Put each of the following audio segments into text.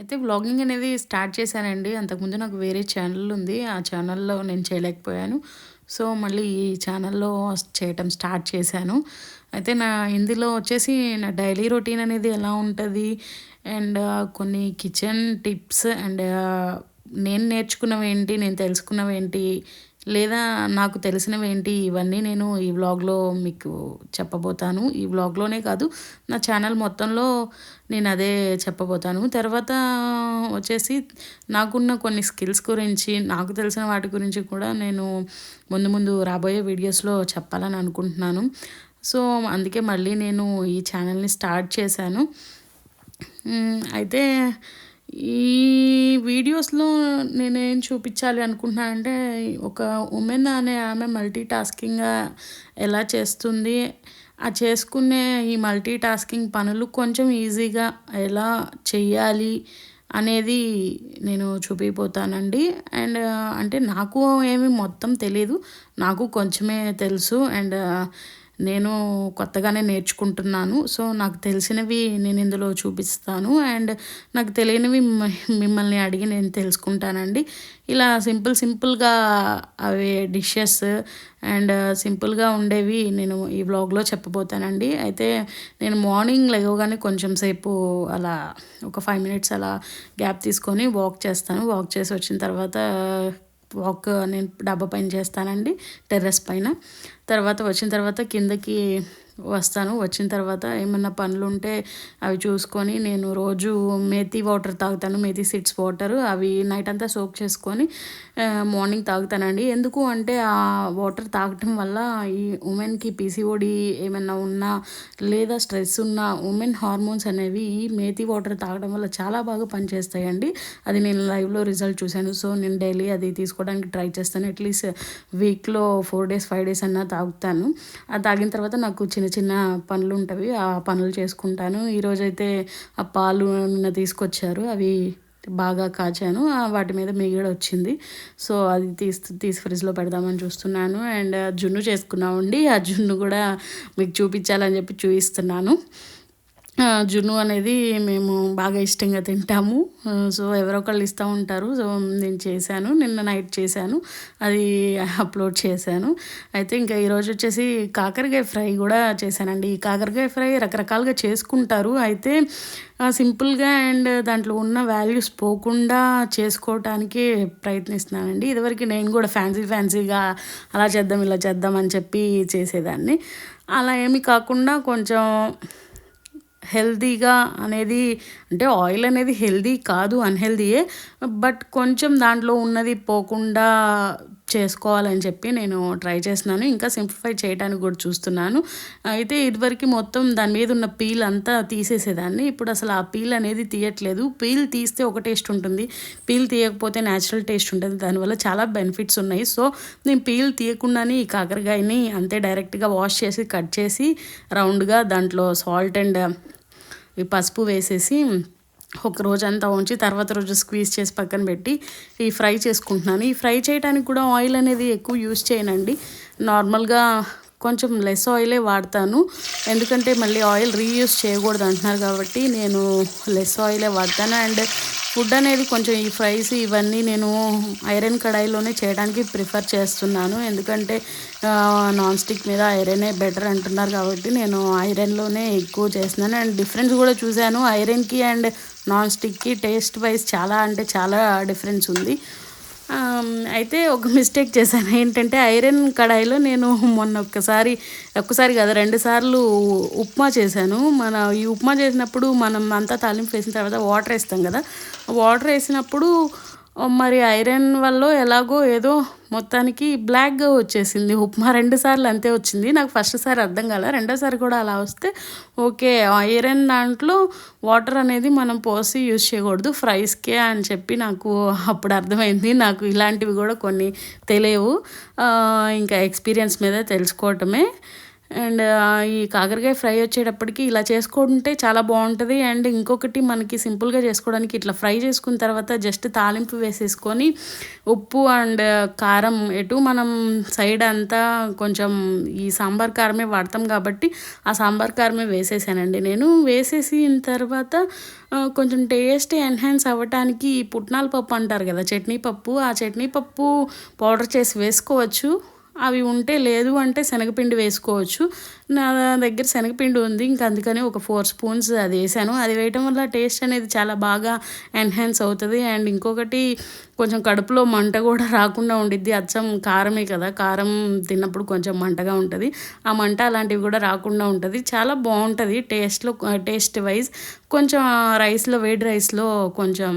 అయితే వ్లాగింగ్ అనేది స్టార్ట్ చేశానండి. అంతకుముందు నాకు వేరే ఛానల్ ఉంది. ఆ ఛానల్‌లో నేను చేయలేకపోయాను. సో, మళ్ళీ ఈ ఛానల్‌లో చేయటం స్టార్ట్ చేశాను. అయితే ఇందులో వచ్చేసి నా డైలీ రొటీన్ అనేది ఎలా ఉంటది అండ్ కొన్ని కిచెన్ టిప్స్ అండ్ నేను నేర్చుకున్నవేంటి, నేను తెలుసుకున్నవేంటి, లేదా నాకు తెలిసినవేంటి ఇవన్నీ నేను ఈ వ్లాగ్‌లో మీకు చెప్పబోతాను. ఈ వ్లాగ్‌లోనే కాదు, నా ఛానల్ మొత్తంలో నేను అదే చెప్పబోతాను. తర్వాత వచ్చేసి నాకున్న కొన్ని స్కిల్స్ గురించి, నాకు తెలిసిన వాటి గురించి కూడా నేను ముందు ముందు రాబోయే వీడియోస్‌లో చెప్పాలని అనుకుంటున్నాను. సో, అందుకే మళ్ళీ నేను ఈ ఛానల్‌ని స్టార్ట్ చేశాను. అయితే ఈ వీడియోస్‌లో నేనేం చూపించాలి అనుకుంటున్నానంటే, ఒక ఉమెన్ అనే ఆమె మల్టీ టాస్కింగ్‌గా ఎలా చేస్తుంది, ఆ చేసుకునే ఈ మల్టీ టాస్కింగ్ పనులు కొంచెం ఈజీగా ఎలా చెయ్యాలి అనేది నేను చూపిపోతానండి. అండ్ అంటే నాకు ఏమి మొత్తం తెలీదు. నాకు కొంచెమే తెలుసు. అండ్ నేను కొత్తగానే నేర్చుకుంటున్నాను. సో, నాకు తెలిసినవి నేను ఇందులో చూపిస్తాను. అండ్ నాకు తెలియనివి మిమ్మల్ని అడిగి నేను తెలుసుకుంటానండి. ఇలా సింపుల్‌గా అవి డిషెస్ అండ్ సింపుల్‌గా ఉండేవి నేను ఈ వ్లాగ్‌లో చెప్పబోతానండి. అయితే నేను మార్నింగ్ లెగవగానే కొంచెం సేపు అలా ఒక 5 మినిట్స్ అలా గ్యాప్ తీసుకొని వాక్ చేస్తాను. వాక్ చేసి వచ్చిన తర్వాత నేను డాబా పైన చేస్తానండి, టెర్రస్ పైన. తర్వాత వచ్చిన తర్వాత కిందకి వస్తాను. వచ్చిన తర్వాత ఏమన్నా పనులుంటే అవి చూసుకొని నేను రోజు మేథీ వాటర్ తాగుతాను. మేథీ సీడ్స్ వాటర్ అవి నైట్ అంతా సోక్ చేసుకొని మార్నింగ్ తాగుతానండి. ఎందుకు అంటే ఆ వాటర్ తాగటం వల్ల ఈ ఉమెన్‌కి పీసీఓడి ఏమన్నా ఉన్నా లేదా స్ట్రెస్ ఉన్న ఉమెన్ హార్మోన్స్ అనేవి ఈ మేథీ వాటర్ తాగడం వల్ల చాలా బాగా పనిచేస్తాయండి. అది నేను లైవ్‌లో రిజల్ట్ చూశాను. సో, నేను డైలీ అది తీసుకోవడానికి ట్రై చేస్తాను. అట్లీస్ట్ వీక్‌లో 4 డేస్ 5 డేస్ అన్నా తాగుతాను. అది తాగిన తర్వాత నాకు చిన్న చిన్న పనులు ఉంటవి. ఆ పనులు చేసుకుంటాను. ఈరోజైతే ఆ పాలు నిన్న తీసుకొచ్చారు. అవి బాగా కాచాను. వాటి మీద మీగడ వచ్చింది. సో, అది తీసి ఫ్రిడ్జ్‌లో పెడదామని చూస్తున్నాను. అండ్ జున్ను చేసుకున్నామండి. ఆ జున్ను కూడా మీకు చూపించాలని చెప్పి చూపిస్తున్నాను. జున్ను అనేది మేము బాగా ఇష్టంగా తింటాము. సో, ఎవరో ఒకళ్ళు ఇస్తూ ఉంటారు. సో, నేను చేశాను. నిన్న నైట్ చేశాను. అది అప్లోడ్ చేశాను. అయితే ఇంకా ఈరోజు వచ్చేసి కాకరకాయ ఫ్రై కూడా చేశానండి. ఈ కాకరకాయ ఫ్రై రకరకాలుగా చేసుకుంటారు. అయితే సింపుల్‌గా అండ్ దాంట్లో ఉన్న వాల్యూస్ పోకుండా చేసుకోవటానికి ప్రయత్నిస్తున్నానండి. ఇదివరకు నేను కూడా ఫ్యాన్సీగా అలా చేద్దాం, ఇలా చేద్దాం అని చెప్పి చేసేదాన్ని. అలా ఏమీ కాకుండా కొంచెం హెల్తీగా అనేది, అంటే ఆయిల్ అనేది హెల్తీ కాదు, అన్‌హెల్తీయే. బట్ కొంచెం దాంట్లో ఉన్నది పోకుండా చేసుకోవాలని చెప్పి నేను ట్రై చేస్తున్నాను. ఇంకా సింప్లిఫై చేయడానికి కూడా చూస్తున్నాను. అయితే ఇదివరకు మొత్తం దాని మీద ఉన్న పీల్ అంతా తీసేసేదాన్ని. ఇప్పుడు అసలు ఆ పీల్ అనేది తీయట్లేదు. పీల్ తీస్తే ఒక టేస్ట్ ఉంటుంది. పీల్ తీయకపోతే న్యాచురల్ టేస్ట్ ఉంటుంది. దానివల్ల చాలా బెనిఫిట్స్ ఉన్నాయి. సో, నేను పీల్ తీయకుండానే ఈ కాకరకాయని అంతే డైరెక్ట్‌గా వాష్ చేసి కట్ చేసి రౌండ్‌గా దాంట్లో సాల్ట్ అండ్ ఈ పసుపు వేసేసి ఒక రోజంతా ఉంచి తర్వాత రోజు స్క్వీజ్ చేసి పక్కన పెట్టి ఈ ఫ్రై చేసుకుంటున్నాను. ఈ ఫ్రై చేయడానికి కూడా ఆయిల్ అనేది ఎక్కువ యూజ్ చేయనండి. నార్మల్గా కొంచెం లెస్ ఆయిలే వాడతాను. ఎందుకంటే మళ్ళీ ఆయిల్ రీయూజ్ చేయకూడదు అంటున్నారు కాబట్టి నేను లెస్ ఆయిలే వాడతాను. అండ్ ఫుడ్ అనేది కొంచెం ఈ ఫ్రైస్ ఇవన్నీ నేను ఐరన్ కడాయిలోనే చేయడానికి ప్రిఫర్ చేస్తున్నాను. ఎందుకంటే నాన్ స్టిక్ మీద ఐరనే బెటర్ అంటున్నారు కాబట్టి నేను ఐరన్‌లోనే ఎక్కువ చేస్తున్నాను. అండ్ డిఫరెన్స్ కూడా చూశాను. ఐరన్‌కి అండ్ నాన్ స్టిక్‌కి టేస్ట్ వైజ్ చాలా అంటే చాలా డిఫరెన్స్ ఉంది. అయితే ఒక మిస్టేక్ చేశాను. ఏంటంటే ఐరన్ కడాయిలో నేను మొన్న ఒక్కసారి కాదు 2 సార్లు ఉప్మా చేశాను. ఈ ఉప్మా చేసినప్పుడు మనం అంతా తాలింపు వేసిన తర్వాత వాటర్ వేస్తాం కదా! వాటర్ వేసినప్పుడు మరి ఐరన్ వల్లో ఎలాగో ఏదో మొత్తానికి బ్లాక్‌గా వచ్చేసింది ఉప్మా. 2 సార్లు అంతే వచ్చింది. నాకు ఫస్ట్ సారి అర్థం కాలే. రెండోసారి కూడా అలా వస్తే ఓకే, ఐరన్ దాంట్లో వాటర్ అనేది మనం పోసి యూజ్ చేయకూడదు ఫ్రైస్‌కే అని చెప్పి నాకు అప్పుడు అర్థమైంది. నాకు ఇలాంటివి కూడా కొన్ని తెలియవు. ఇంకా ఎక్స్‌పీరియన్స్ మీద తెలుసుకోవటమే. అండ్ ఈ కాకరకాయ ఫ్రై వచ్చేటప్పటికి ఇలా చేసుకుంటే చాలా బాగుంటుంది. అండ్ ఇంకొకటి మనకి సింపుల్గా చేసుకోవడానికి ఇట్లా ఫ్రై చేసుకున్న తర్వాత జస్ట్ తాలింపు వేసేసుకొని ఉప్పు అండ్ కారం ఎటు మనం సైడ్ అంతా కొంచెం ఈ సాంబార్ కారమే వాడతాం కాబట్టి ఆ సాంబార్ కారమే వేసేసానండి నేను. వేసేసిన తర్వాత కొంచెం టేస్ట్ ఎన్హాన్స్ అవ్వటానికి పుట్నాల పప్పు అంటారు కదా, చట్నీ పప్పు, ఆ చట్నీ పప్పు పౌడర్ చేసి వేసుకోవచ్చు. అవి ఉంటే, లేదు అంటే శనగపిండి వేసుకోవచ్చు. నా దగ్గర శనగపిండి ఉంది, ఇంక అందుకని ఒక 4 స్పూన్స్ అది వేసాను. అది వేయటం వల్ల టేస్ట్ అనేది చాలా బాగా ఎన్హాన్స్ అవుతుంది. అండ్ ఇంకొకటి కొంచెం కడుపులో మంట కూడా రాకుండా ఉండిద్ది. అచ్చం కారమే కదా, కారం తిన్నప్పుడు కొంచెం మంటగా ఉంటుంది. ఆ మంట అలాంటివి కూడా రాకుండా ఉంటుంది. చాలా బాగుంటుంది టేస్ట్ వైజ్. కొంచెం రైస్లో, వేడి రైస్లో కొంచెం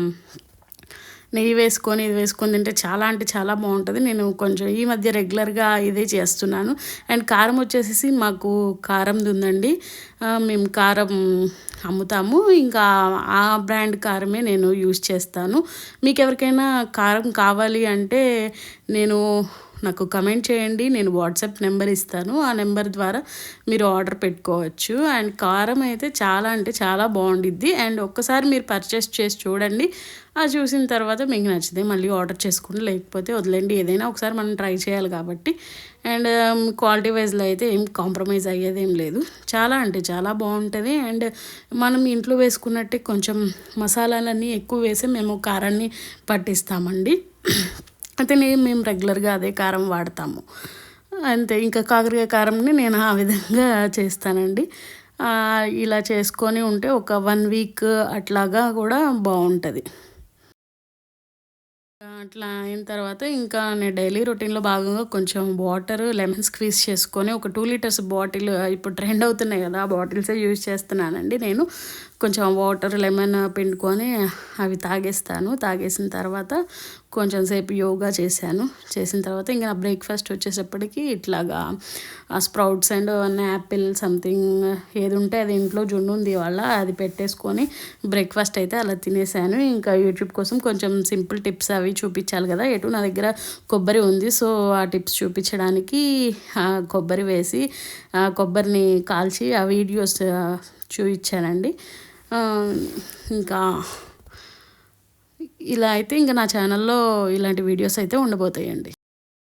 నెయ్యి వేసుకొని ఇది వేసుకొని తింటే చాలా అంటే చాలా బాగుంటుంది. నేను కొంచెం ఈ మధ్య రెగ్యులర్గా ఇదే చేస్తున్నాను. అండ్ కారం వచ్చేసి మాకు కారంది ఉందండి, మేము కారం అమ్ముతాము. ఇంకా ఆ బ్రాండ్ కారమే నేను యూజ్ చేస్తాను. మీకు ఎవరికైనా కారం కావాలి అంటే నాకు కమెంట్ చేయండి, నేను వాట్సాప్ నెంబర్ ఇస్తాను. ఆ నెంబర్ ద్వారా మీరు ఆర్డర్ పెట్టుకోవచ్చు. అండ్ కారం అయితే చాలా అంటే చాలా బాగుండిద్ది. అండ్ ఒక్కసారి మీరు పర్చేస్ చేసి చూడండి. అది చూసిన తర్వాత మీకు నచ్చితే మళ్ళీ ఆర్డర్ చేసుకోండి, లేకపోతే వదిలేండి. ఏదైనా ఒకసారి మనం ట్రై చేయాలి కాబట్టి. అండ్ క్వాలిటీ వైజ్లో అయితే ఏం కాంప్రమైజ్ అయ్యేదేం లేదు. చాలా అంటే చాలా బాగుంటుంది. అండ్ మనం ఇంట్లో వేసుకున్నట్టే కొంచెం మసాలాలన్నీ ఎక్కువ వేసి మేము కారాన్ని పట్టిస్తామండి. అయితే మేము రెగ్యులర్గా అదే కారం వాడతాము అంతే. ఇంకా కాకరకాయ కారంని నేను ఆ విధంగా చేస్తానండి. ఇలా చేసుకొని ఉంటే ఒక 1 వీక్ అట్లాగా కూడా బాగుంటుంది. అట్లా అయిన తర్వాత ఇంకా నేను డైలీ రొటీన్‌లో భాగంగా కొంచెం లెమన్ స్క్వీజ్ చేసుకొని ఒక 2 లీటర్స్ బాటిల్, ఇప్పుడు ట్రెండ్ అవుతున్నాయి కదా, ఆ బాటిల్సే యూజ్ చేస్తున్నానండి నేను. కొంచెం వాటర్, లెమన్ పిండుకొని అవి తాగేస్తాను. తాగేసిన తర్వాత కొంచెం సేపు యోగా చేశాను. చేసిన తర్వాత ఇంక నా బ్రేక్‌ఫాస్ట్ వచ్చేసప్పటికి ఇట్లాగా స్ప్రౌట్స్ అండ్ యాపిల్ సంథింగ్ ఏది ఉంటే అది, ఇంట్లో జున్ను ఉంది ఇవాళ, అది పెట్టేసుకొని బ్రేక్‌ఫాస్ట్ అయితే అలా తినేసాను. ఇంకా యూట్యూబ్ కోసం కొంచెం సింపుల్ టిప్స్ అవి చూపించాలి కదా, నా దగ్గర కొబ్బరి ఉంది. సో ఆ టిప్స్ చూపించడానికి కొబ్బరి వేసి కొబ్బరిని కాల్చి ఆ వీడియోస్ చూపించానండి. ఇంకా ఇలా అయితే ఇంకా నా ఛానల్లో ఇలాంటి వీడియోస్ అయితే ఉండబోతాయండి.